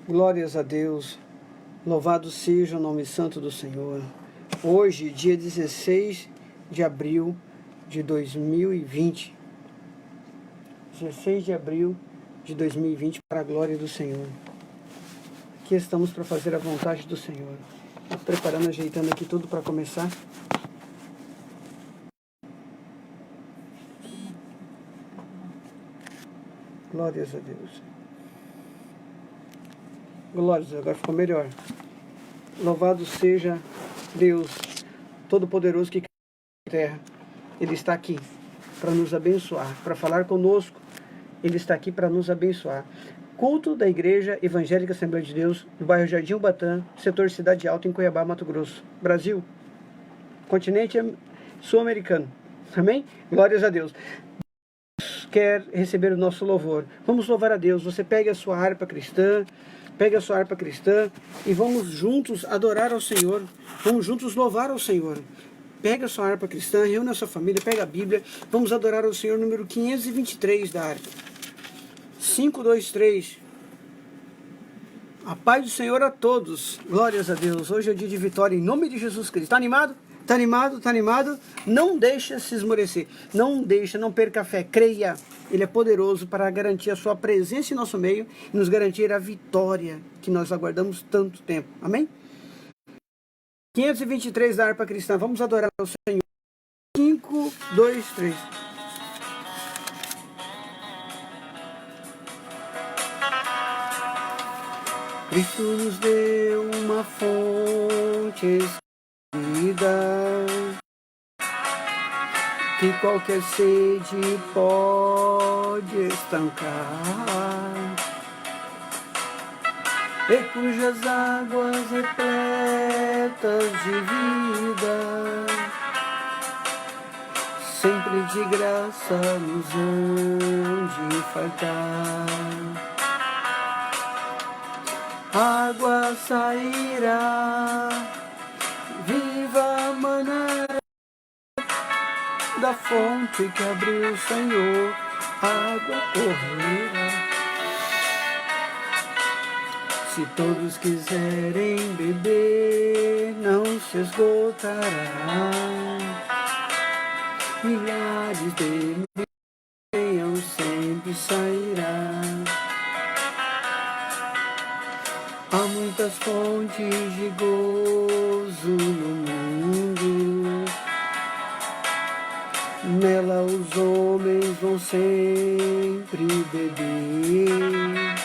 Glórias a Deus, louvado seja o nome santo do Senhor. Hoje, dia 16 de abril de 2020, 16 de abril de 2020, para a glória do Senhor. Aqui estamos para fazer a vontade do Senhor. Estou preparando, ajeitando aqui tudo para começar. Glórias a Deus. Glórias, agora ficou melhor. Louvado seja Deus Todo-Poderoso que criou a terra. Ele está aqui para nos abençoar, para falar conosco. Ele está aqui para nos abençoar. Culto da Igreja Evangélica Assembleia de Deus, no bairro Jardim Ubatã, setor Cidade Alta, em Cuiabá, Mato Grosso, Brasil. Continente sul-americano. Amém? Glórias a Deus. Deus quer receber o nosso louvor. Vamos louvar a Deus. Você pega a sua harpa cristã, e vamos juntos adorar ao Senhor. Vamos juntos louvar ao Senhor. Pega a sua harpa cristã, reúne a sua família, pega a Bíblia. Vamos adorar ao Senhor, número 523 da harpa. 523. A paz do Senhor a todos. Glórias a Deus. Hoje é dia de vitória em nome de Jesus Cristo. Está animado? Está animado? Está animado? Não deixa se esmorecer. Não perca a fé. Creia. Ele é poderoso para garantir a sua presença em nosso meio e nos garantir a vitória que nós aguardamos tanto tempo. Amém? 523 da harpa cristã. Vamos adorar ao Senhor. 5, 2, 3. Cristo nos deu uma fonte escolhida, que qualquer sede pode estancar, e cujas águas repletas de vida sempre de graça nos hão de fartar. Água sairá, viva manará, da fonte que abriu o Senhor, água correrá. Se todos quiserem beber, não se esgotará. Milhares de milhões sempre sairá. Há muitas fontes de gozo no mundo, nela os homens vão sempre beber,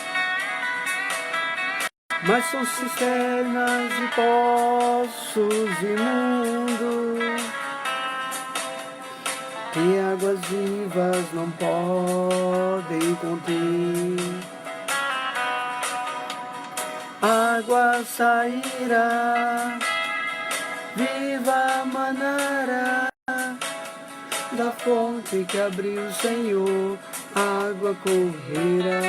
mas são cisternas e poços imundos, que águas vivas não podem conter. Água sairá, viva manará, da fonte que abriu o Senhor, água correrá.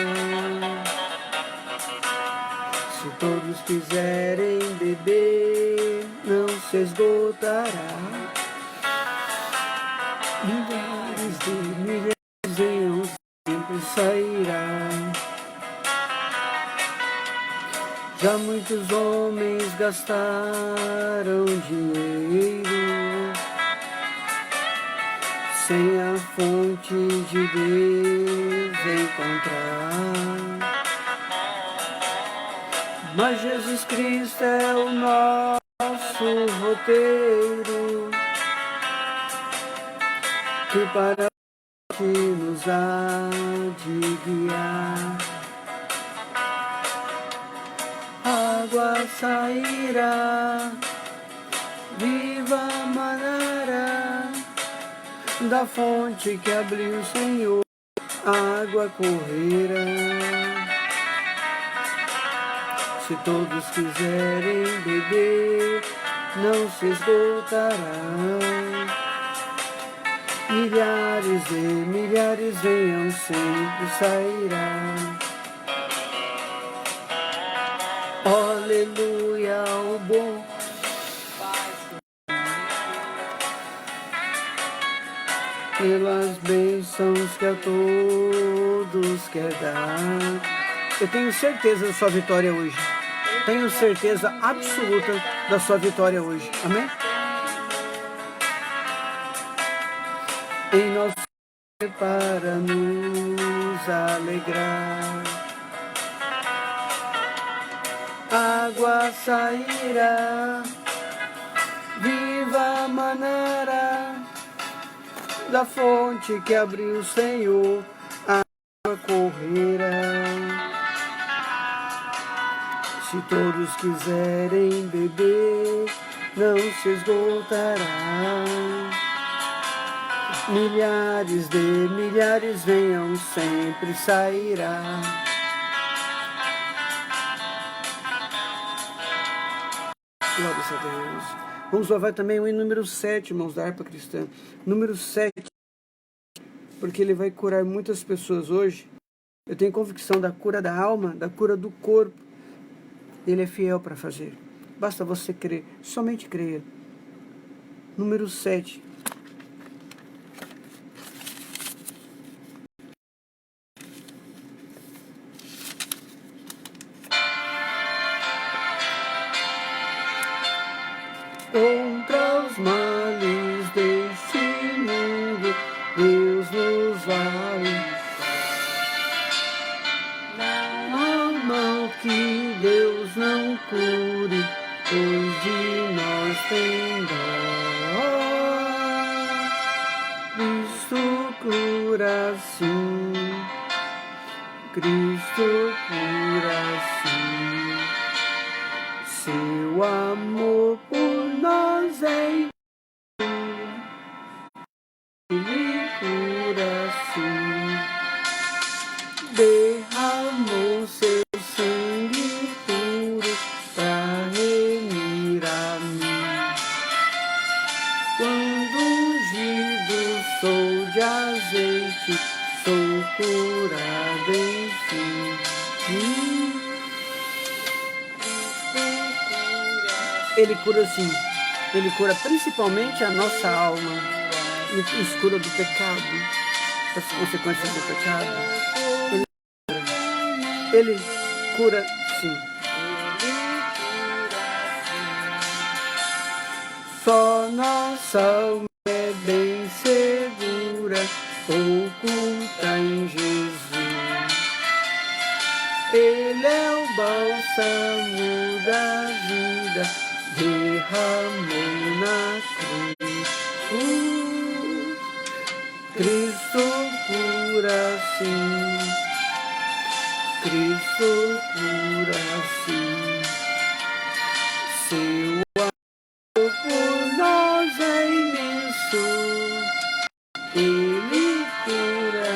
Se todos quiserem beber, não se esgotará. Milhares de milhares sempre sairá. Já muitos homens gastaram dinheiro sem a fonte de Deus encontrar. Mas Jesus Cristo é o nosso roteiro, que para que nos há de guiar. Água sairá, viva manará, da fonte que abriu o Senhor, água correrá. Se todos quiserem beber, não se esgotará. Milhares e milhares venham, sempre sairá. Aleluia, o bom pelas bênçãos que a todos quer dar. Eu tenho certeza da sua vitória hoje. Tenho certeza absoluta da sua vitória hoje. Amém? Em nosso para nos alegrar, água sairá, viva manará, da fonte que abriu o Senhor, a água correrá. Se todos quiserem beber, não se esgotará. Milhares de milhares venham, sempre sairá. Glória a Deus. Vamos louvar também o hino número 7, irmãos, da harpa cristã. Número 7, porque ele vai curar muitas pessoas hoje. Eu tenho convicção da cura da alma, da cura do corpo. Ele é fiel para fazer. Basta você crer, somente creia. Número 7. Contra os males deste mundo, Deus nos vai. Não há mal que Deus não cure, pois de nós tem dó. Cristo cura sim, Cristo cura sim. Seu amor por nós é Ele cura sim. Derramou seu sangue puro para remir a mim. Quando ungido sou de azeite, sou curado em si. Ele cura sim. Ele cura principalmente a nossa alma. Ele nos cura do pecado, das consequências do pecado. Ele cura sim. Só nossa alma é bem segura, oculta em Jesus. Ele é o bálsamo da vida, derramou na cruz. Cristo cura sim, Cristo cura sim. Seu amor por nós é imenso, Ele cura.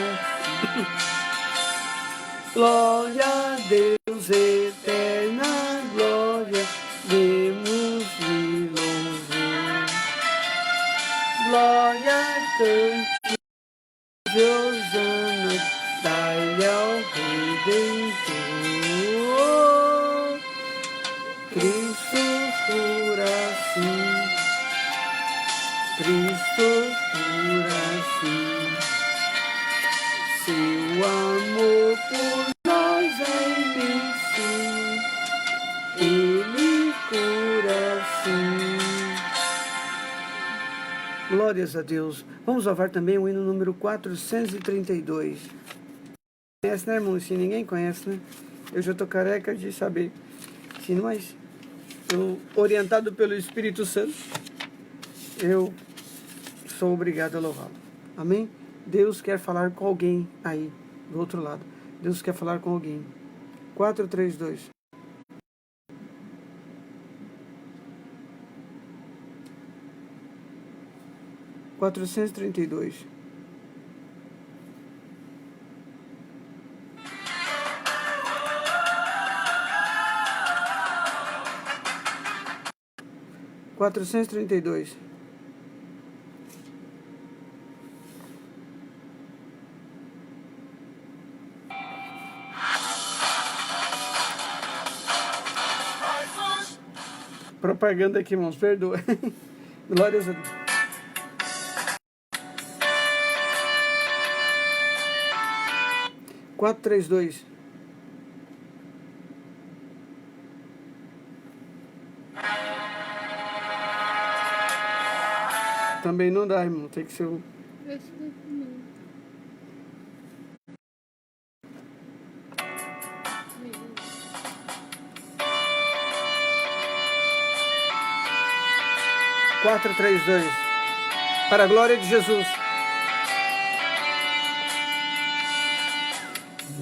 Glória a Deus, eterna glória, demos-lhe louvor. Glória, cante, Hosana, dai ao Redentor. Cristo cura sim, Cristo cura sim. Seu amor por nós é imenso, Ele cura sim. Glórias a Deus. Vamos louvar também o hino número 432. Conhece, né, irmão? Se ninguém conhece, né? Eu já estou careca de saber. Se nós, orientado pelo Espírito Santo, eu sou obrigado a louvá-lo. Amém? Deus quer falar com alguém aí, do outro lado. Deus quer falar com alguém. 432. (432). (432). Propaganda aqui, irmãos, perdoa. Glórias a Deus. 432. também não dá, irmão. Tem que ser o... Esse daqui não. 4, 3, 2. Para a glória de Jesus.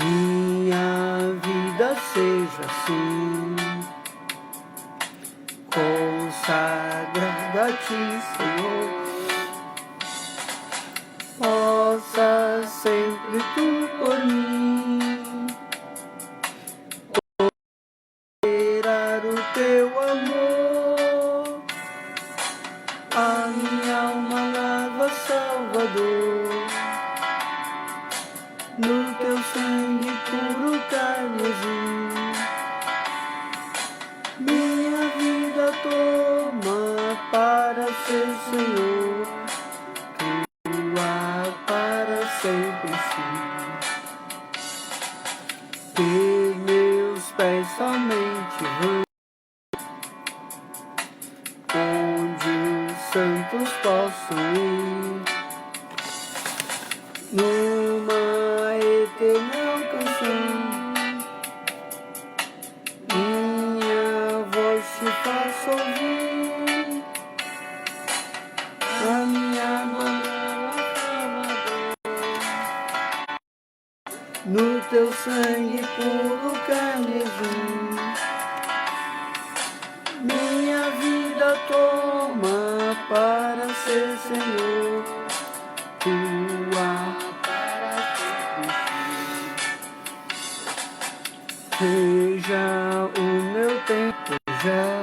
Minha vida seja assim, consagrada a ti, Senhor. Possa sempre tu por mim esperar o teu amor. A minha alma lava, Salvador, no teu sangue puro carmesim. Minha vida toma para ser Senhor, tua para sempre sim. Que meus pés somente vão onde os santos possam ir, numa eterna canção. Minha voz te faça ouvir, a minha mão no teu sangue puro carmesim. Minha vida toma para ser Senhor, tua para sempre. Seja o meu tempo já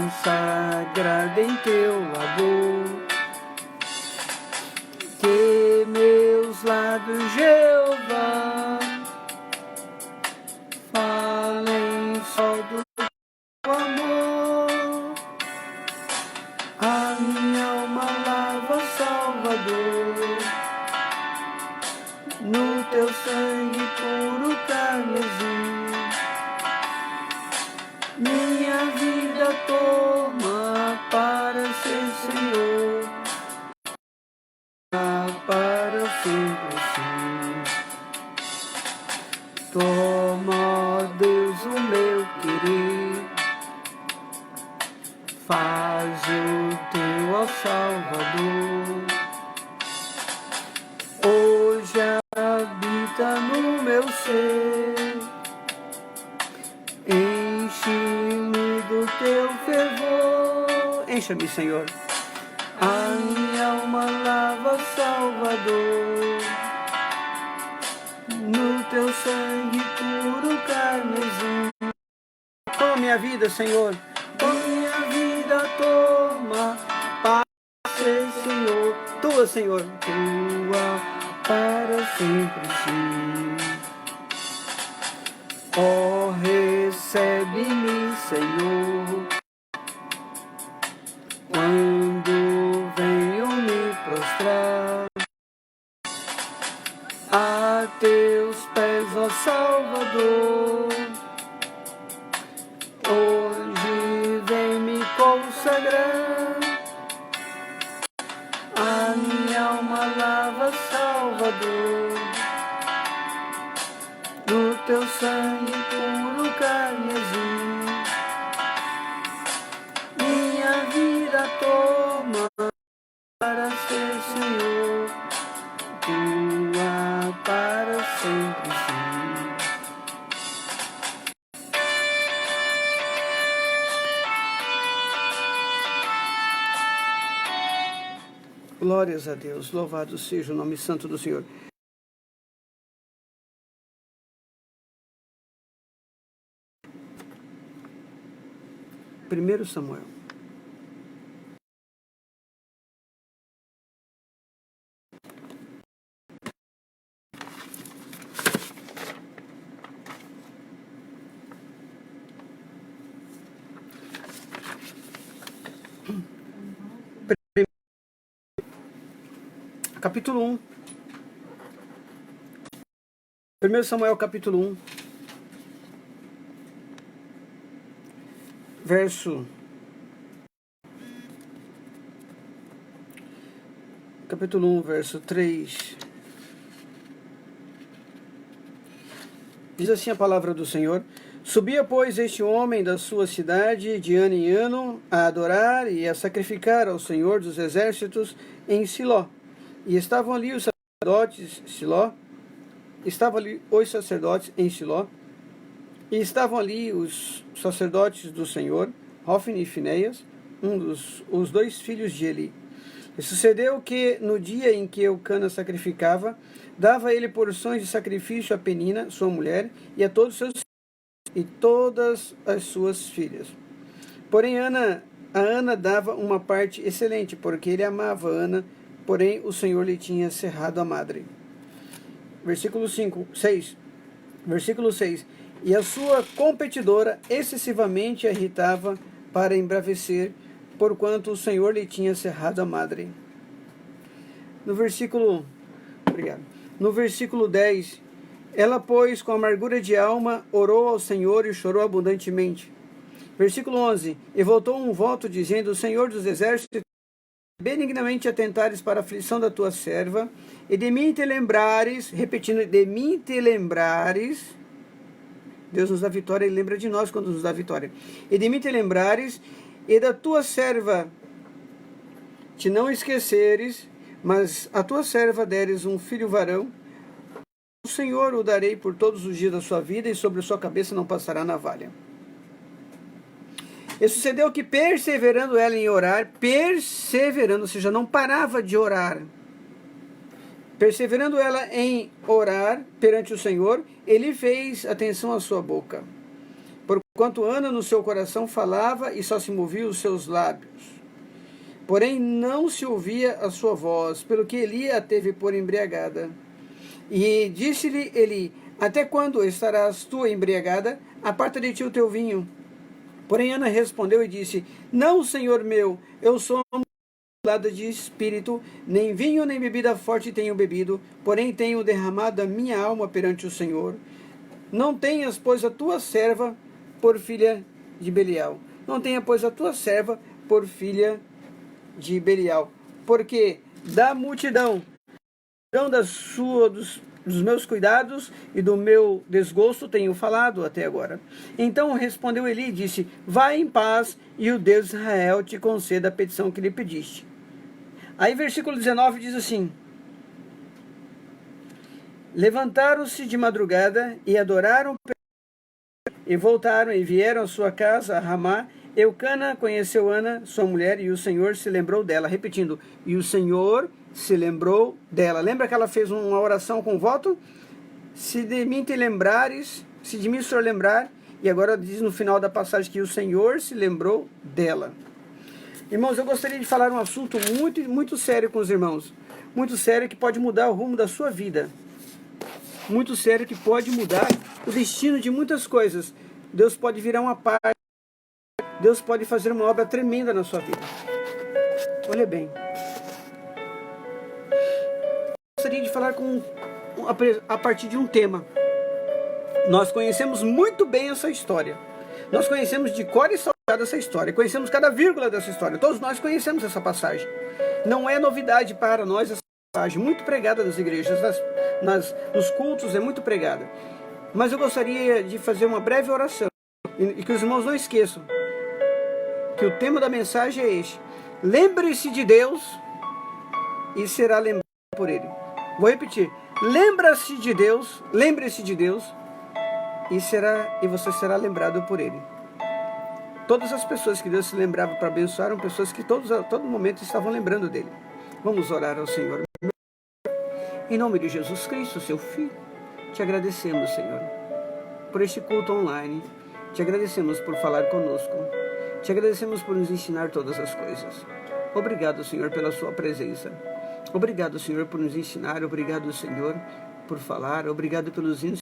consagrado em teu labor, que meus lábios, Jeová, falem só do teu amor. A minha alma lava, Salvador, no teu sangue puro carmesim. Minha vida toma para ser Senhor, para sempre sim. Toma, ó Deus, o meu querer, faz o teu, ó Salvador, hoje habita no meu ser. Enche-me do teu fervor, encha-me, Senhor. A minha alma lava, Salvador, no teu sangue puro carmesim. Toma minha vida, Senhor, toma minha vida, toma para ser Senhor, tua, Senhor, tua para sempre sim. Oh, recebe-me, Senhor, quando venho me prostrar a teus pés, ó Salvador. Hoje vem me consagrar, a minha alma lava, Salvador, no teu sangue puro carmesim. Minha vida toma para ser Senhor, tua para sempre sim. Glórias a Deus, louvado seja o nome santo do Senhor. Primeiro Samuel. Capítulo 1. 1 Samuel capítulo 1. Verso capítulo 1, verso 3. Diz assim a palavra do Senhor: Subia, pois, este homem da sua cidade de ano em ano a adorar e a sacrificar ao Senhor dos exércitos em Siló. E estavam ali os sacerdotes em Siló, e estavam ali os sacerdotes do Senhor, Hofni e Finéias, os dois filhos de Eli. E sucedeu que, no dia em que Eucana sacrificava, dava ele porções de sacrifício a Penina, sua mulher, e a todos os seus filhos, e todas as suas filhas. Porém, a Ana dava uma parte excelente, porque ele amava Ana, porém o Senhor lhe tinha cerrado a madre. Versículo 6. E a sua competidora excessivamente a irritava para embravecer, porquanto o Senhor lhe tinha cerrado a madre. No versículo 10, ela, pois, com amargura de alma, orou ao Senhor e chorou abundantemente. Versículo 11, e voltou um voto, dizendo: Senhor dos exércitos, benignamente atentares para a aflição da tua serva, e de mim te lembrares, repetindo, de mim te lembrares. Deus nos dá vitória, Ele lembra de nós quando nos dá vitória. E de mim te lembrares, e da tua serva te não esqueceres, mas a tua serva deres um filho varão, o Senhor o darei por todos os dias da sua vida, e sobre a sua cabeça não passará navalha. E sucedeu que, perseverando ela em orar, ou seja, não parava de orar, perseverando ela em orar perante o Senhor, ele fez atenção à sua boca. Porquanto Ana no seu coração falava e só se movia os seus lábios. Porém não se ouvia a sua voz, pelo que Eli a teve por embriagada. E disse-lhe Eli: Até quando estarás tu embriagada? Aparta de ti o teu vinho. Porém Ana respondeu e disse: Não, Senhor meu, eu sou lada de espírito, nem vinho nem bebida forte tenho bebido, porém tenho derramado a minha alma perante o Senhor. Não tenhas, pois, a tua serva por filha de Belial. Não tenha, pois, a tua serva por filha de Belial. Porque da multidão dos meus cuidados e do meu desgosto tenho falado até agora. Então respondeu Eli e disse: Vai em paz, e o Deus de Israel te conceda a petição que lhe pediste. Aí versículo 19 diz assim: Levantaram-se de madrugada e adoraram, e voltaram e vieram à sua casa a Ramá. Eucana conheceu Ana, sua mulher, e o Senhor se lembrou dela. Repetindo, e o Senhor se lembrou dela. Lembra que ela fez uma oração com voto? Se de mim te lembrares, se de mim o Senhor lembrar. E agora diz no final da passagem que o Senhor se lembrou dela. Irmãos, eu gostaria de falar um assunto muito, muito sério com os irmãos. Muito sério, que pode mudar o rumo da sua vida. Muito sério, que pode mudar o destino de muitas coisas. Deus pode virar uma parte. Deus pode fazer uma obra tremenda na sua vida. Olha bem. Eu gostaria de falar a partir de um tema. Nós conhecemos muito bem essa história. Nós conhecemos de cor e salteado essa história. Conhecemos cada vírgula dessa história. Todos nós conhecemos essa passagem. Não é novidade para nós essa passagem. Muito pregada nas igrejas, nos cultos, é muito pregada. Mas eu gostaria de fazer uma breve oração. E que os irmãos não esqueçam que o tema da mensagem é este: lembre-se de Deus e será lembrado por Ele. Vou repetir: lembre-se de Deus e você será lembrado por Ele. Todas as pessoas que Deus se lembrava para abençoar eram pessoas que a todo momento estavam lembrando dele. Vamos orar ao Senhor. Em nome de Jesus Cristo, seu Filho, te agradecemos, Senhor, por este culto online. Te agradecemos por falar conosco. Te agradecemos por nos ensinar todas as coisas. Obrigado, Senhor, pela sua presença. Obrigado, Senhor, por nos ensinar. Obrigado, Senhor, por falar. Obrigado pelos hinos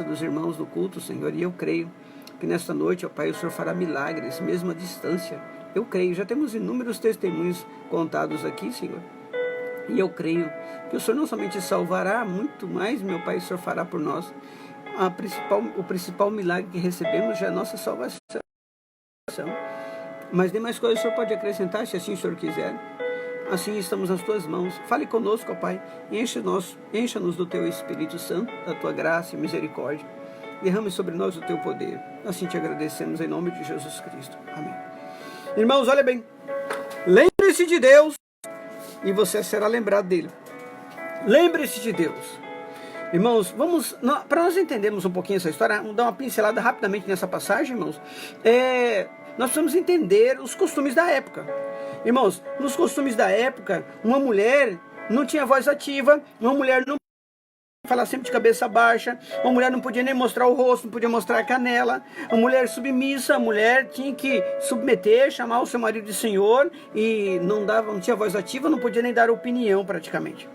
dos irmãos do culto, Senhor. E eu creio que nesta noite, ó Pai, o Senhor fará milagres, mesmo à distância. Eu creio. Já temos inúmeros testemunhos contados aqui, Senhor. E eu creio que o Senhor não somente salvará, muito mais, meu Pai, o Senhor fará por nós. O principal milagre que recebemos já é a nossa salvação. Mas demais coisas o Senhor pode acrescentar, se assim o Senhor quiser. assim estamos nas tuas mãos. Fale conosco, ó Pai, encha-nos do teu Espírito Santo, da tua graça e misericórdia. Derrame sobre nós o teu poder. Assim te agradecemos em nome de Jesus Cristo. Amém. Irmãos, olha bem. Lembre-se de Deus e você será lembrado dele. Lembre-se de Deus. Irmãos, para nós entendermos um pouquinho essa história, vamos dar uma pincelada rapidamente nessa passagem, irmãos. Nós precisamos entender os costumes da época. Irmãos, nos costumes da época, uma mulher não tinha voz ativa, uma mulher não falar sempre de cabeça baixa, uma mulher não podia nem mostrar o rosto, não podia mostrar a canela, a mulher submissa, a mulher tinha que submeter, chamar o seu marido de senhor, e não tinha voz ativa, não podia nem dar opinião praticamente.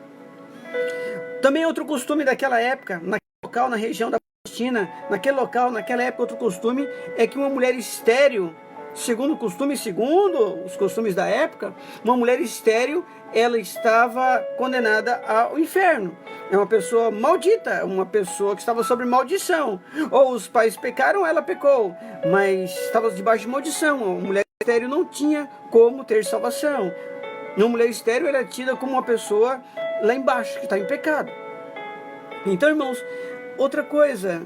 Também outro costume daquela época, naquele local, na região da Palestina, naquele local, naquela época, outro costume é que uma mulher estéril, segundo os costumes da época, uma mulher estéril, ela estava condenada ao inferno. É uma pessoa maldita, uma pessoa que estava sob maldição. Ou os pais pecaram, ela pecou, mas estava debaixo de maldição. Uma mulher estéril não tinha como ter salvação. Uma mulher estéril era tida como uma pessoa lá embaixo, que está em pecado. Então, irmãos, outra coisa,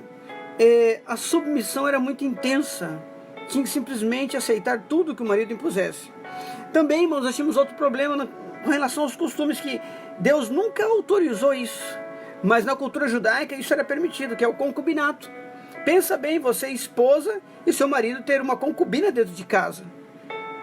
a submissão era muito intensa. Tinha que simplesmente aceitar tudo que o marido impusesse. Também, irmãos, nós tínhamos outro problema com relação aos costumes, que Deus nunca autorizou isso, mas na cultura judaica isso era permitido, que é o concubinato. Pensa bem, você é esposa e seu marido ter uma concubina dentro de casa.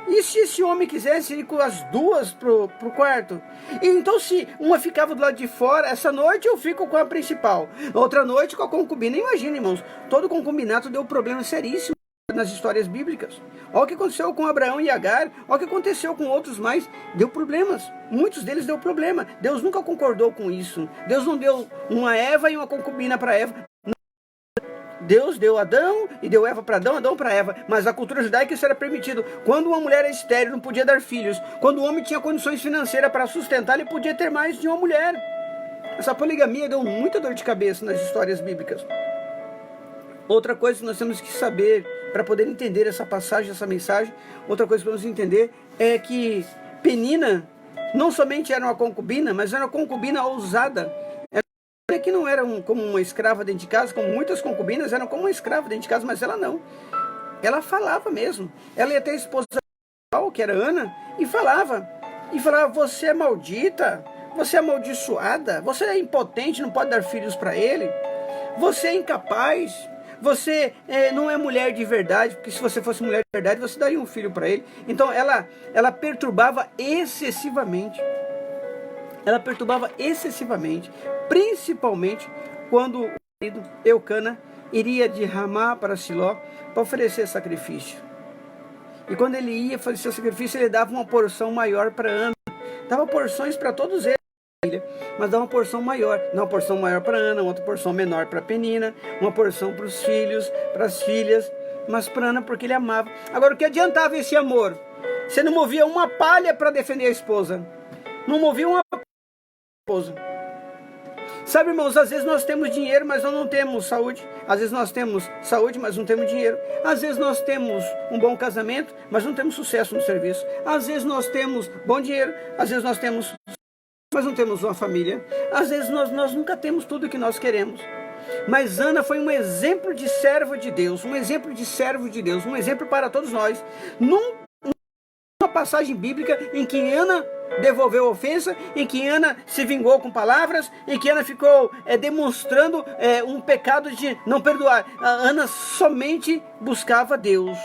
E se esse homem quisesse ir com as duas pro quarto? E então, se uma ficava do lado de fora, essa noite eu fico com a principal, outra noite com a concubina. Imagina, irmãos, todo concubinato deu problema seríssimo nas histórias bíblicas. Olha o que aconteceu com Abraão e Agar, olha o que aconteceu com outros mais, deu problemas, muitos deles deu problema. Deus nunca concordou com isso. Deus não deu uma Eva e uma concubina para Eva. Deus deu Adão e deu Eva para Adão, Adão para Eva, mas a cultura judaica isso era permitido. Quando uma mulher era estéril, não podia dar filhos. Quando o homem tinha condições financeiras para sustentar, ele podia ter mais de uma mulher. Essa poligamia deu muita dor de cabeça nas histórias bíblicas. Outra coisa que nós temos que saber para poder entender essa passagem, essa mensagem, outra coisa que nós temos que entender é que Penina não somente era uma concubina, mas era uma concubina ousada. Ela que não era como uma escrava dentro de casa, como muitas concubinas eram como uma escrava dentro de casa, mas ela não. Ela falava mesmo. Ela ia ter a esposa, que era Ana, e falava, você é maldita, você é amaldiçoada, você é impotente, não pode dar filhos para ele, você é incapaz, você não é mulher de verdade, porque se você fosse mulher de verdade, você daria um filho para ele. Então ela perturbava excessivamente. Ela perturbava excessivamente, principalmente quando o marido Eucana iria de Ramá para Siló para oferecer sacrifício. E quando ele ia fazer sacrifício, ele dava uma porção maior para Ana. Dava porções para todos eles, mas dava uma porção maior. Uma porção maior para Ana, outra porção menor para Penina, uma porção para os filhos, para as filhas, mas para Ana porque ele amava. Agora, o que adiantava esse amor? Você não movia uma palha para defender a esposa. Não movia uma esposa. Sabe, irmãos, às vezes nós temos dinheiro, mas nós não temos saúde. Às vezes nós temos saúde, mas não temos dinheiro. Às vezes nós temos um bom casamento, mas não temos sucesso no serviço. Às vezes nós temos bom dinheiro, às vezes nós temos, mas não temos uma família. Às vezes nós nunca temos tudo o que nós queremos. Mas Ana foi um exemplo de servo de Deus, um exemplo de servo de Deus, um exemplo para todos nós. Uma passagem bíblica em que Ana devolveu a ofensa, em que Ana se vingou com palavras, em que Ana ficou demonstrando um pecado de não perdoar. A Ana somente buscava Deus,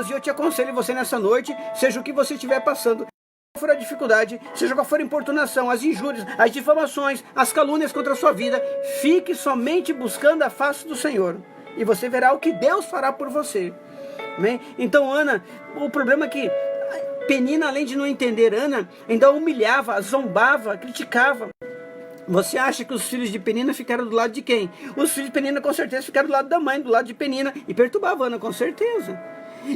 e eu te aconselho você nessa noite, seja o que você estiver passando, qual for a dificuldade, seja qual for a importunação, as injúrias, as difamações, as calúnias contra a sua vida, fique somente buscando a face do Senhor, e você verá o que Deus fará por você. Amém? Então Ana, o problema é que Penina, além de não entender Ana, ainda humilhava, zombava, criticava. Você acha que os filhos de Penina ficaram do lado de quem? Os filhos de Penina com certeza ficaram do lado da mãe, do lado de Penina, e perturbavam Ana com certeza.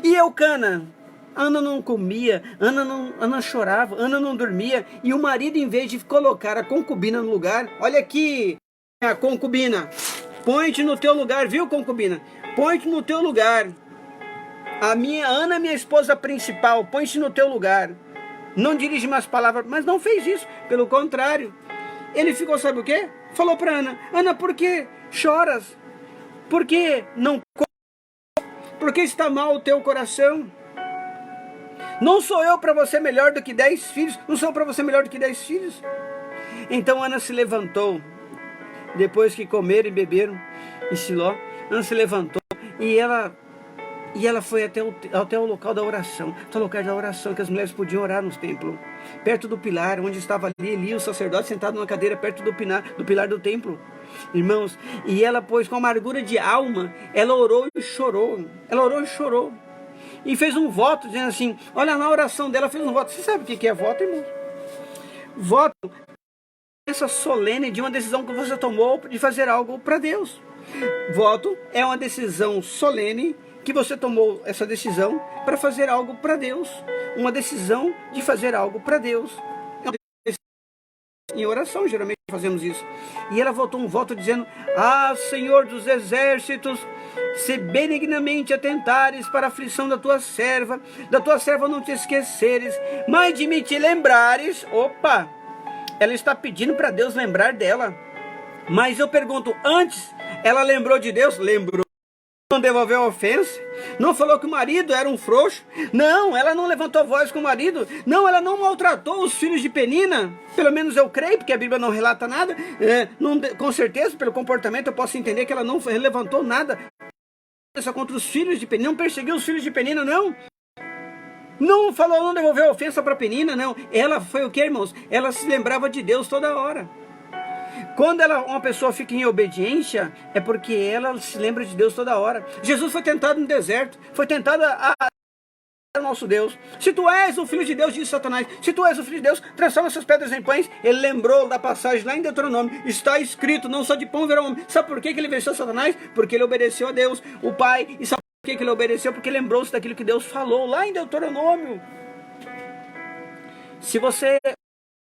E Eucana? Ana não comia, Ana chorava, Ana não dormia, e o marido, em vez de colocar a concubina no lugar, olha aqui, a concubina, põe-te no teu lugar, viu, concubina? Põe-te no teu lugar. A minha Ana, minha esposa principal, põe-te no teu lugar. não dirige mais palavras, mas não fez isso, pelo contrário. Ele ficou, sabe o quê? Falou para Ana, Ana, por que choras? Por que não comes? Por que está mal o teu coração? Não sou eu para você melhor do que 10 filhos? Não sou para você melhor do que 10 filhos? Então Ana se levantou, depois que comeram e beberam em Siló, Ana se levantou e ela foi até o local da oração, até o local da oração que as mulheres podiam orar no templo, perto do pilar, onde estava ali Eli, o sacerdote, sentado numa cadeira perto do pilar do templo. Irmãos, e ela, pois, com amargura de alma, ela orou e chorou. Ela orou e chorou. E fez um voto, dizendo assim, olha, na oração dela fez um voto. Você sabe o que é voto, irmão? Voto é essa solene de uma decisão que você tomou de fazer algo para Deus. Voto é uma decisão solene que você tomou essa decisão para fazer algo para Deus. Uma decisão de fazer algo para Deus. Em oração, geralmente fazemos isso. E ela votou um voto dizendo, ah, Senhor dos exércitos, se benignamente atentares para a aflição da tua serva não te esqueceres, mas de me te lembrares. Opa, ela está pedindo para Deus lembrar dela. Mas eu pergunto, antes ela lembrou de Deus? Lembrou. Não devolveu a ofensa, não falou que o marido era um frouxo, não, ela não levantou voz com o marido, não, ela não maltratou os filhos de Penina, pelo menos eu creio, porque a Bíblia não relata nada, com certeza, pelo comportamento eu posso entender que ela não levantou nada contra os filhos de Penina, não perseguiu os filhos de Penina, não falou, não devolveu a ofensa para Penina, não, ela foi o que, irmãos? Ela se lembrava de Deus toda hora. Quando uma pessoa fica em obediência, é porque ela se lembra de Deus toda hora. Jesus foi tentado no deserto, foi tentado a nosso Deus. Se tu és o Filho de Deus, disse Satanás, se tu és o Filho de Deus, transforma essas pedras em pães. Ele lembrou da passagem lá em Deuteronômio, está escrito, não só de pão verá o homem. Sabe por que ele venceu Satanás? Porque ele obedeceu a Deus, o Pai. E sabe por que ele obedeceu? Porque lembrou-se daquilo que Deus falou lá em Deuteronômio. Se você...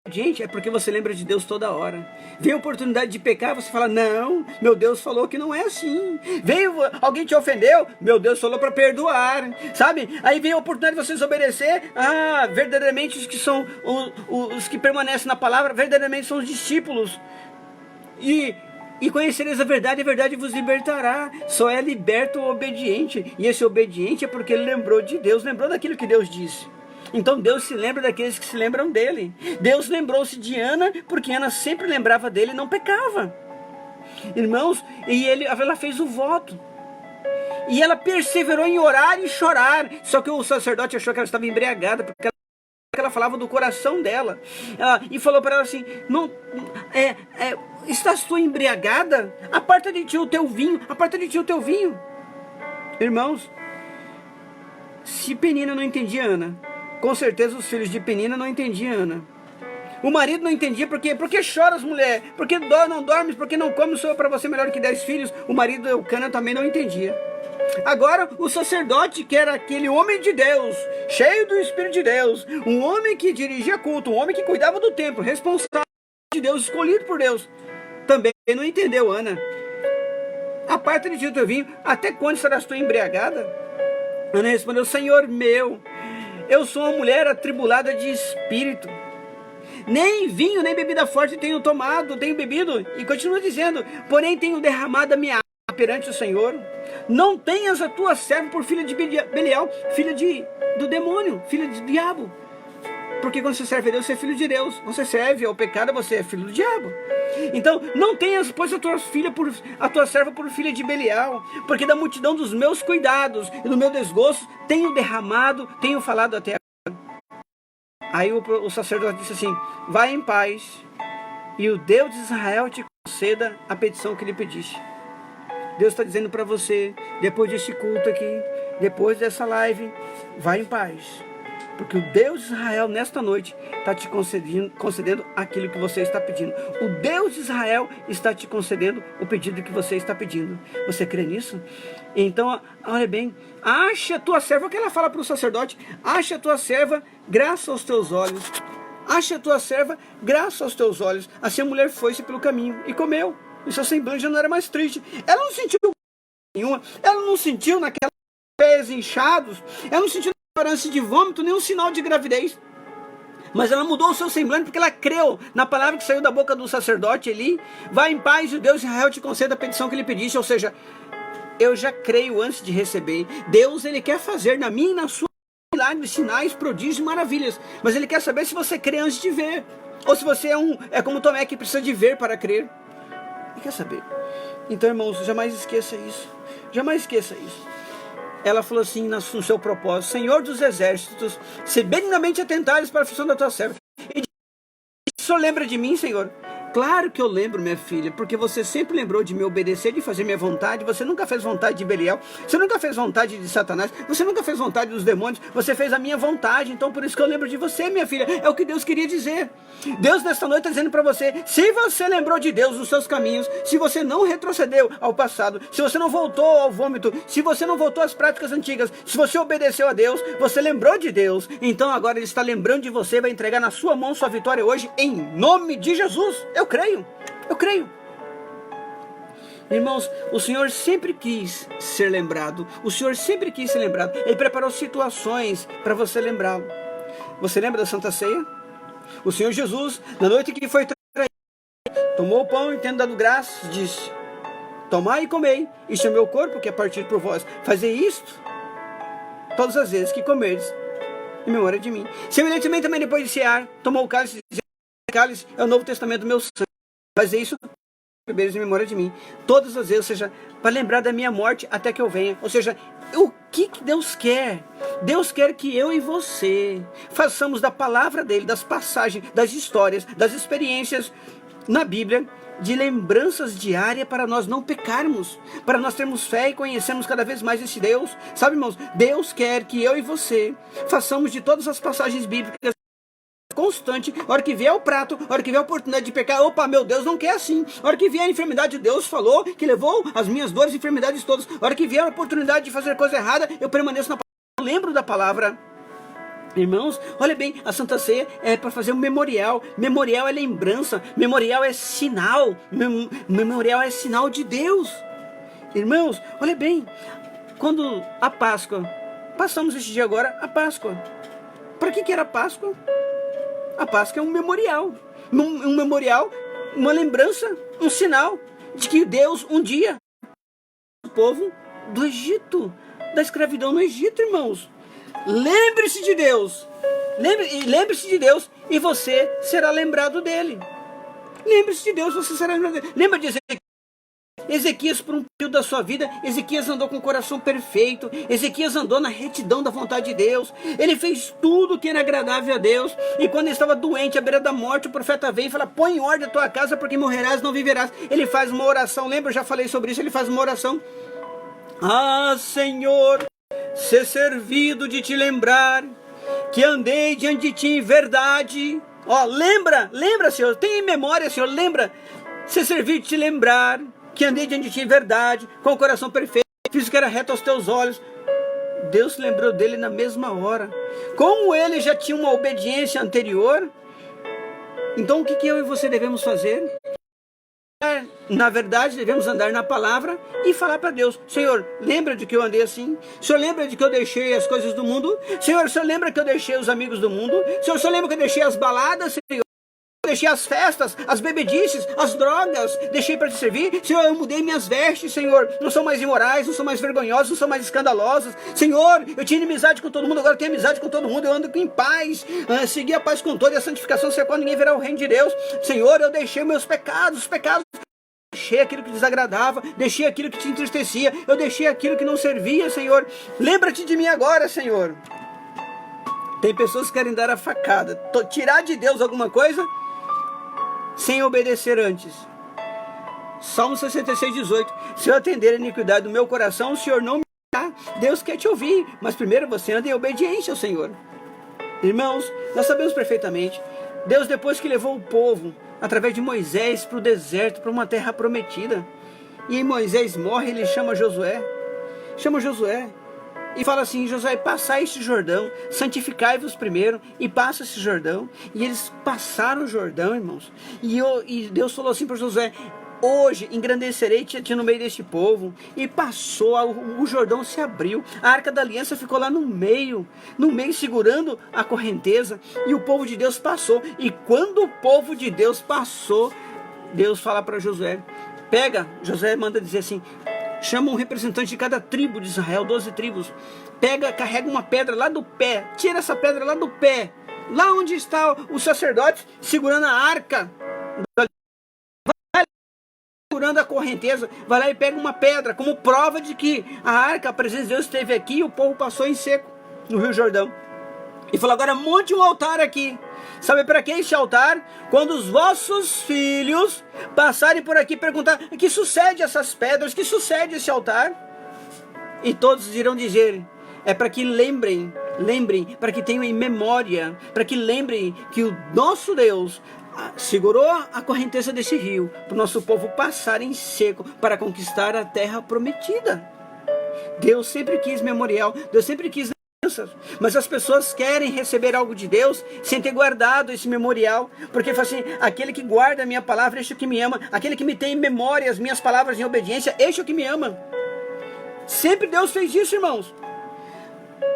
Gente, é porque você lembra de Deus toda hora. Vem a oportunidade de pecar, você fala, não, meu Deus falou que não é assim. Veio, alguém te ofendeu, meu Deus falou para perdoar, sabe? Aí vem a oportunidade de você desobedecer, verdadeiramente os que são os que permanecem na palavra, verdadeiramente são os discípulos. E conhecereis a verdade vos libertará. Só é liberto o obediente. E esse obediente é porque ele lembrou de Deus, lembrou daquilo que Deus disse. Então Deus se lembra daqueles que se lembram dele. Deus lembrou-se de Ana, porque Ana sempre lembrava dele e não pecava. Irmãos, e ela fez o voto. E ela perseverou em orar e chorar. Só que o sacerdote achou que ela estava embriagada, porque ela falava do coração dela. E falou para ela assim, estás tu embriagada? Aparta de ti o teu vinho, aparta de ti o teu vinho. Irmãos, se Penina não entendia Ana, com certeza os filhos de Penina não entendiam Ana. O marido não entendia por quê? Por que choras, mulher? Por que não dormes? Por que não comes? Sou eu para você melhor que 10 filhos? O marido Eucana também não entendia. Agora o sacerdote, que era aquele homem de Deus, cheio do Espírito de Deus, um homem que dirigia culto, um homem que cuidava do templo, responsável de Deus, escolhido por Deus, também não entendeu Ana. Aparta de ti o teu vinho, até quando serás tu embriagada? Ana respondeu, Senhor meu, eu sou uma mulher atribulada de espírito. Nem vinho, nem bebida forte tenho tomado, tenho bebido. E continua dizendo, porém tenho derramado a minha alma perante o Senhor. Não tenhas a tua serva por filha de Belial, filha do demônio, filha do diabo. Porque quando você serve a Deus, você é filho de Deus. Você serve ao pecado, você é filho do diabo. Então, não tenhas, pois, a tua serva por filha de Belial, porque da multidão dos meus cuidados e do meu desgosto, tenho derramado, tenho falado até agora. Aí o sacerdote disse assim, vai em paz, e o Deus de Israel te conceda a petição que lhe pediste. Deus está dizendo para você, depois deste culto aqui, depois dessa live, vai em paz. Porque o Deus de Israel, nesta noite, está te concedendo aquilo que você está pedindo. O Deus de Israel está te concedendo o pedido que você está pedindo. Você crê nisso? Então, olha bem, acha a tua serva, o que ela fala para o sacerdote? Acha a tua serva, graça aos teus olhos. Acha a tua serva, graça aos teus olhos. Assim a mulher foi-se pelo caminho e comeu. E seu semblante já não era mais triste. Ela não sentiu nenhuma. Ela não sentiu naquelas pés inchados. Ela não sentiu aparência de vômito, nenhum sinal de gravidez. Mas ela mudou o seu semblante porque ela creu na palavra que saiu da boca do sacerdote ali. Vai em paz, o Deus de Israel te conceda a petição que lhe pediste. Ou seja, eu já creio antes de receber. Deus, ele quer fazer na minha e na sua milagres, sinais, prodígios e maravilhas. Mas ele quer saber se você crê antes de ver. Ou se você é como Tomé, que precisa de ver para crer. Ele quer saber. Então, irmãos, jamais esqueça isso. Jamais esqueça isso. Ela falou assim no seu propósito: Senhor dos exércitos, se benignamente atentares para a aflição da tua serva. E o Senhor lembra de mim, Senhor? Claro que eu lembro, minha filha, porque você sempre lembrou de me obedecer, de fazer minha vontade. Você nunca fez vontade de Belial, você nunca fez vontade de Satanás, você nunca fez vontade dos demônios, você fez a minha vontade. Então por isso que eu lembro de você, minha filha. É o que Deus queria dizer. Deus nesta noite está dizendo para você: se você lembrou de Deus nos seus caminhos, se você não retrocedeu ao passado, se você não voltou ao vômito, se você não voltou às práticas antigas, se você obedeceu a Deus, você lembrou de Deus, então agora Ele está lembrando de você, vai entregar na sua mão sua vitória hoje, em nome de Jesus. Eu creio. Irmãos, o Senhor sempre quis ser lembrado. O Senhor sempre quis ser lembrado. Ele preparou situações para você lembrá-lo. Você lembra da Santa Ceia? O Senhor Jesus, na noite que foi traído, tomou o pão e, tendo dado graças, disse: tomai e comei, isto é meu corpo que é partido por vós. Fazer isto todas as vezes que comerdes, em memória de mim. Semelhantemente também, depois de cear, tomou o cálice, cálice é o Novo Testamento do meu sangue. Fazer isso beberes em memória de mim todas as vezes, ou seja, para lembrar da minha morte até que eu venha. Ou seja, o que Deus quer? Deus quer que eu e você façamos da palavra dele, das passagens, das histórias, das experiências na Bíblia, de lembranças diárias para nós não pecarmos, para nós termos fé e conhecermos cada vez mais esse Deus. Sabe, irmãos, Deus quer que eu e você façamos de todas as passagens bíblicas constante. A hora que vier o prato, a hora que vier a oportunidade de pecar, opa, meu Deus não quer assim. A hora que vier a enfermidade, Deus falou que levou as minhas dores e enfermidades todas. A hora que vier a oportunidade de fazer coisa errada, eu permaneço na palavra, eu lembro da palavra. Irmãos, olha bem, a Santa Ceia é para fazer um memorial. Memorial é lembrança, memorial é sinal, memorial é sinal de Deus. Irmãos, olha bem, quando a Páscoa, passamos este dia agora, a Páscoa. Para que era a Páscoa? A Páscoa é um memorial, uma lembrança, um sinal de que Deus um dia, o povo do Egito, da escravidão no Egito, irmãos. Lembre-se de Deus, lembre-se de Deus e você será lembrado dele. Lembre-se de Deus, você será lembrado dele. Lembra de Ezequias, por um período da sua vida, Ezequias andou com o coração perfeito. Ezequias andou na retidão da vontade de Deus. Ele fez tudo que era agradável a Deus. E quando ele estava doente, à beira da morte, o profeta veio e fala: põe em ordem a tua casa, porque morrerás, não viverás. Ele faz uma oração, lembra? Eu já falei sobre isso. Ele faz uma oração: ah, Senhor, ser servido de te lembrar que andei diante de ti em verdade. Ó, lembra, Senhor, tem em memória, Senhor, lembra, ser servido de te lembrar que andei diante de ti em verdade, com o coração perfeito, fiz o que era reto aos teus olhos. Deus se lembrou dele na mesma hora. Como ele já tinha uma obediência anterior, então o que eu e você devemos fazer? Na verdade, devemos andar na palavra e falar para Deus: Senhor, lembra de que eu andei assim? Senhor, lembra de que eu deixei as coisas do mundo? Senhor, o Senhor lembra que eu deixei os amigos do mundo? Senhor, o Senhor lembra que eu deixei as baladas? Senhor, eu deixei as festas, as bebedices, as drogas, deixei para te servir. Senhor, eu mudei minhas vestes, Senhor, não são mais imorais, não são mais vergonhosos, não são mais escandalosos. Senhor, eu tinha inimizade com todo mundo, agora eu tenho amizade com todo mundo, eu ando em paz, segui a paz com toda, e a santificação se quando ninguém verá o reino de Deus. Senhor, eu deixei meus pecados, os pecados, deixei aquilo que desagradava, deixei aquilo que te entristecia, eu deixei aquilo que não servia, Senhor. Lembra-te de mim agora, Senhor. Tem pessoas que querem dar a facada, tirar de Deus alguma coisa sem obedecer antes. Salmo 66:18. Se eu atender a iniquidade do meu coração, o Senhor não me dá. Deus quer te ouvir, mas primeiro você anda em obediência ao Senhor. Irmãos, nós sabemos perfeitamente, Deus, depois que levou o povo através de Moisés para o deserto, para uma terra prometida, e Moisés morre, ele chama Josué e fala assim: Josué, passai este Jordão, santificai-vos primeiro e passa esse Jordão. E eles passaram o Jordão, irmãos, e Deus falou assim para Josué: hoje engrandecerei-te no meio deste povo. E passou, o Jordão se abriu, a arca da aliança ficou lá no meio segurando a correnteza, e o povo de Deus passou. E quando o povo de Deus passou, Deus fala para Josué, Josué manda dizer assim, chama um representante de cada tribo de Israel, 12 tribos, carrega uma pedra lá do pé, tira essa pedra lá do pé, lá onde está o sacerdote segurando a arca, segurando a correnteza, vai lá e pega uma pedra como prova de que a arca, a presença de Deus esteve aqui, e o povo passou em seco no Rio Jordão. E falou, agora monte um altar aqui. Sabe para que este altar? Quando os vossos filhos passarem por aqui, perguntar, que sucede essas pedras, que sucede esse altar? E todos irão dizer, é para que lembrem, para que tenham em memória, para que lembrem que o nosso Deus segurou a correnteza desse rio, para o nosso povo passar em seco, para conquistar a terra prometida. Deus sempre quis memorial, Deus sempre quis lembranças, mas as pessoas querem receber algo de Deus sem ter guardado esse memorial, porque fala assim, aquele que guarda a minha palavra, este é o que me ama, aquele que me tem em memória as minhas palavras em obediência, este é o que me ama. Sempre Deus fez isso, irmãos.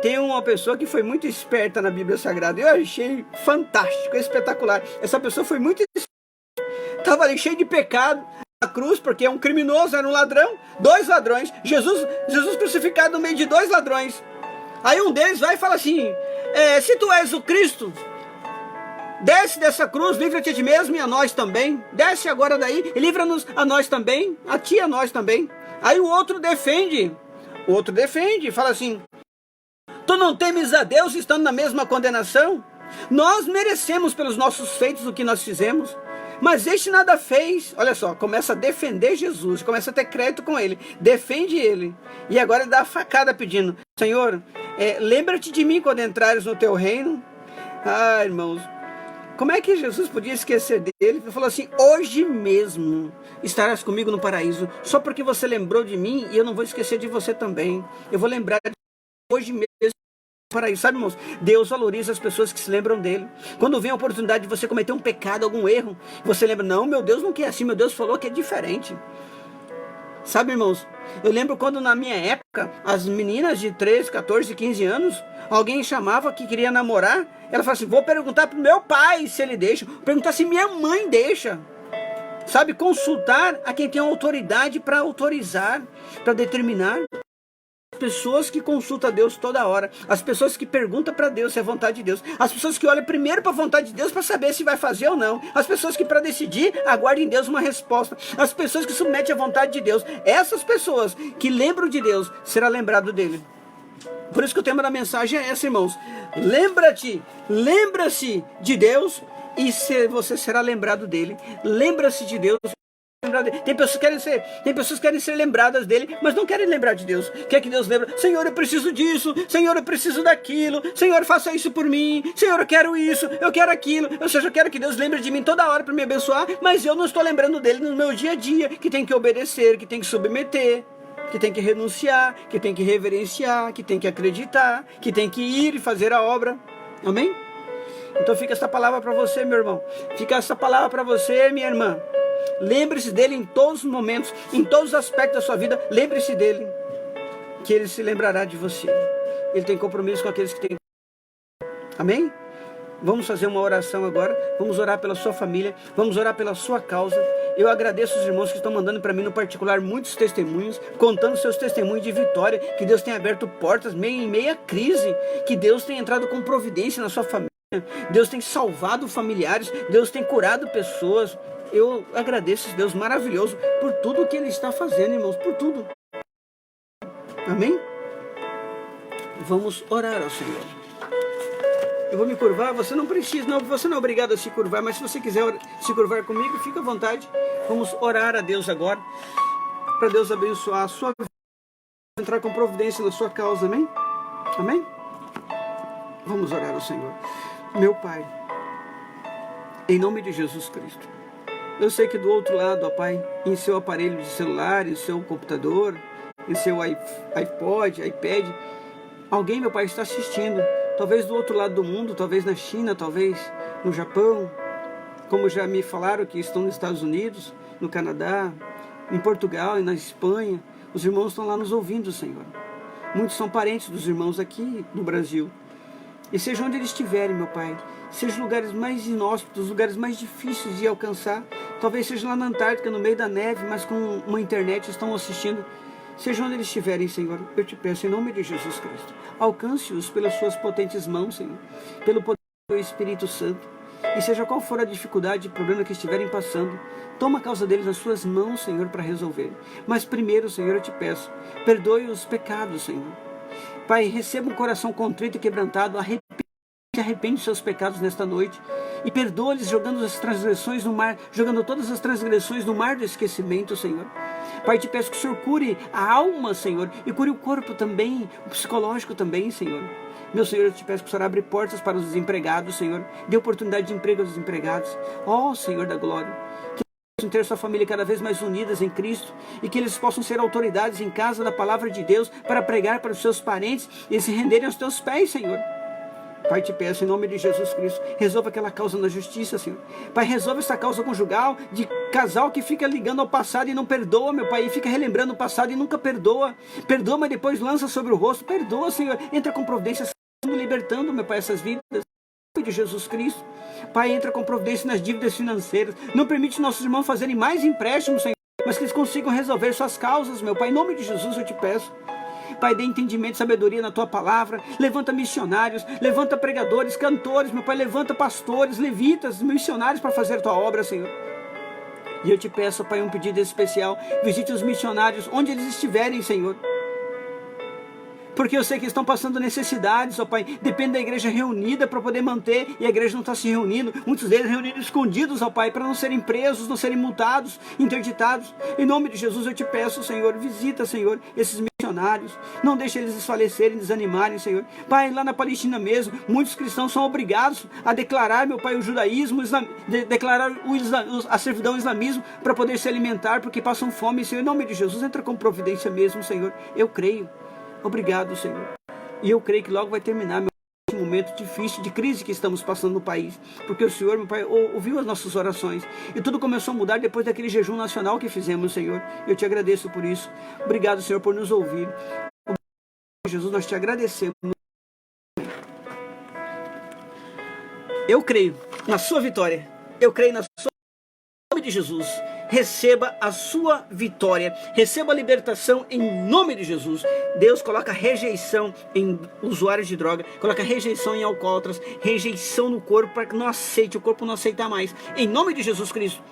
Tem uma pessoa que foi muito esperta na Bíblia Sagrada, eu achei fantástico, espetacular. Essa pessoa foi muito esperta, estava ali cheio de pecado na cruz, porque é um criminoso, era um ladrão, 2 ladrões, Jesus crucificado no meio de 2 ladrões. Aí um deles vai e fala assim, se tu és o Cristo, desce dessa cruz, livra-te a ti mesmo e a nós também, desce agora daí e livra-nos a nós também, a ti e a nós também. Aí o outro defende, fala assim, tu não temes a Deus estando na mesma condenação? Nós merecemos pelos nossos feitos o que nós fizemos, mas este nada fez. Olha só, começa a defender Jesus, começa a ter crédito com ele, defende ele, e agora dá a facada pedindo, Senhor, lembra-te de mim quando entrares no teu reino. Ah, irmãos, como é que Jesus podia esquecer dele? Ele falou assim, hoje mesmo estarás comigo no paraíso, só porque você lembrou de mim, e eu não vou esquecer de você também, eu vou lembrar de hoje mesmo no paraíso. Sabe, irmãos, Deus valoriza as pessoas que se lembram dele. Quando vem a oportunidade de você cometer um pecado, algum erro, você lembra, não, meu Deus não quer assim, meu Deus falou que é diferente. Sabe, irmãos, eu lembro quando na minha época, as meninas de 13, 14, 15 anos, alguém chamava que queria namorar, ela falava assim, vou perguntar pro meu pai se ele deixa, perguntar se minha mãe deixa. Sabe, consultar a quem tem autoridade para autorizar, para determinar. As pessoas que consultam a Deus toda hora, as pessoas que perguntam para Deus se é vontade de Deus, as pessoas que olham primeiro para a vontade de Deus para saber se vai fazer ou não, as pessoas que para decidir aguardam em Deus uma resposta, as pessoas que submetem à vontade de Deus, essas pessoas que lembram de Deus, será lembrado dele. Por isso que o tema da mensagem é essa, irmãos, lembra-se de Deus e você será lembrado dele, lembra-se de Deus. Tem pessoas que querem ser lembradas dele, mas não querem lembrar de Deus. Quer que Deus lembre, Senhor, eu preciso disso, Senhor, eu preciso daquilo, Senhor, faça isso por mim, Senhor, eu quero isso, eu quero aquilo, ou seja, eu quero que Deus lembre de mim toda hora para me abençoar, mas eu não estou lembrando dele no meu dia a dia, que tem que obedecer, que tem que submeter, que tem que renunciar, que tem que reverenciar, que tem que acreditar, que tem que ir e fazer a obra. Amém? Então fica essa palavra para você, meu irmão, fica essa palavra para você, minha irmã. Lembre-se dele em todos os momentos, em todos os aspectos da sua vida. Lembre-se dele, que ele se lembrará de você. Ele tem compromisso com aqueles que têm. Amém? Vamos fazer uma oração agora. Vamos orar pela sua família, vamos orar pela sua causa. Eu agradeço os irmãos que estão mandando para mim no particular muitos testemunhos, contando seus testemunhos de vitória, que Deus tem aberto portas em meia crise, que Deus tem entrado com providência na sua família, Deus tem salvado familiares, Deus tem curado pessoas. Eu agradeço, Deus maravilhoso, por tudo que Ele está fazendo, irmãos, por tudo. Amém? Vamos orar ao Senhor. Eu vou me curvar, você não precisa, não, você não é obrigado a se curvar, mas se você quiser se curvar comigo, fica à vontade. Vamos orar a Deus agora, para Deus abençoar a sua vida, entrar com providência na sua causa, amém? Amém? Vamos orar ao Senhor. Meu Pai, em nome de Jesus Cristo, eu sei que do outro lado, ó Pai, em seu aparelho de celular, em seu computador, em seu iPod, iPad, alguém, meu Pai, está assistindo, talvez do outro lado do mundo, talvez na China, talvez no Japão, como já me falaram, que estão nos Estados Unidos, no Canadá, em Portugal e na Espanha. Os irmãos estão lá nos ouvindo, Senhor. Muitos são parentes dos irmãos aqui no Brasil. E seja onde eles estiverem, meu Pai, seja os lugares mais inóspitos, os lugares mais difíceis de alcançar, talvez seja lá na Antártica, no meio da neve, mas com uma internet estão assistindo. Seja onde eles estiverem, Senhor, eu te peço em nome de Jesus Cristo, alcance-os pelas suas potentes mãos, Senhor, pelo poder do Espírito Santo. E seja qual for a dificuldade e problema que estiverem passando, toma a causa deles nas suas mãos, Senhor, para resolver. Mas primeiro, Senhor, eu te peço, perdoe os pecados, Senhor. Pai, receba um coração contrito e quebrantado, arrepende dos seus pecados nesta noite e perdoa-lhes jogando as transgressões no mar, jogando todas as transgressões no mar do esquecimento, Senhor. Pai, te peço que o Senhor cure a alma, Senhor, e cure o corpo também, o psicológico também, Senhor. Meu Senhor, eu te peço que o Senhor abre portas para os desempregados, Senhor, dê oportunidade de emprego aos desempregados. Ó Senhor da glória, que possam ter sua família cada vez mais unidas em Cristo e que eles possam ser autoridades em casa da palavra de Deus para pregar para os seus parentes e se renderem aos teus pés, Senhor. Pai, te peço em nome de Jesus Cristo, resolva aquela causa na justiça, Senhor. Pai, resolva essa causa conjugal de casal que fica ligando ao passado e não perdoa, meu Pai, e fica relembrando o passado e nunca perdoa. Perdoa, mas depois lança sobre o rosto. Perdoa, Senhor. Entra com providência, libertando, meu Pai, essas vidas. Em nome de Jesus Cristo. Pai, entra com providência nas dívidas financeiras. Não permite nossos irmãos fazerem mais empréstimos, Senhor, mas que eles consigam resolver suas causas, meu Pai. Em nome de Jesus eu te peço. Pai, dê entendimento e sabedoria na Tua palavra. Levanta missionários, levanta pregadores, cantores, meu Pai, levanta pastores, levitas, missionários para fazer a Tua obra, Senhor. E eu te peço, Pai, um pedido especial. Visite os missionários onde eles estiverem, Senhor. Porque eu sei que estão passando necessidades, ó Pai. Depende da igreja reunida para poder manter, e a igreja não está se reunindo. Muitos deles reunidos escondidos, ó Pai, para não serem presos, não serem multados, interditados. Em nome de Jesus eu te peço, Senhor, visita, Senhor, esses missionários. Não deixe eles desfalecerem, desanimarem, Senhor. Pai, lá na Palestina mesmo, muitos cristãos são obrigados a declarar, meu Pai, o judaísmo, declarar a servidão ao islamismo para poder se alimentar, porque passam fome, Senhor. Em nome de Jesus, entra com providência mesmo, Senhor. Eu creio. Obrigado, Senhor. E eu creio que logo vai terminar meu momento difícil de crise que estamos passando no país, porque o Senhor, meu Pai, ouviu as nossas orações e tudo começou a mudar depois daquele jejum nacional que fizemos, Senhor. Eu te agradeço por isso. Obrigado, Senhor, por nos ouvir. Obrigado, Jesus, nós te agradecemos. Eu creio na sua vitória. Eu creio na sua... Em nome de Jesus. Receba a sua vitória, receba a libertação em nome de Jesus. Deus coloca rejeição em usuários de droga, coloca rejeição em alcoólatras, rejeição no corpo para que não aceite, o corpo não aceitar mais. Em nome de Jesus Cristo.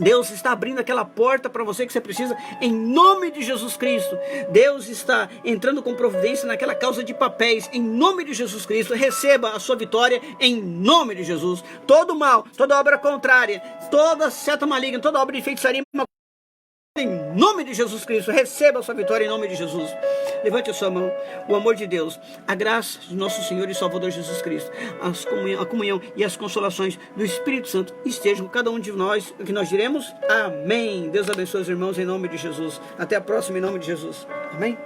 Deus está abrindo aquela porta para você que você precisa, em nome de Jesus Cristo. Deus está entrando com providência naquela causa de papéis, em nome de Jesus Cristo. Receba a sua vitória, em nome de Jesus. Todo mal, toda obra contrária, toda seta maligna, toda obra de feitiçaria, em nome de Jesus Cristo, receba a sua vitória em nome de Jesus. Levante a sua mão. O amor de Deus, a graça de nosso Senhor e Salvador Jesus Cristo, a comunhão e as consolações do Espírito Santo estejam com cada um de nós, o que nós diremos. Amém. Deus abençoe os irmãos em nome de Jesus. Até a próxima em nome de Jesus. Amém.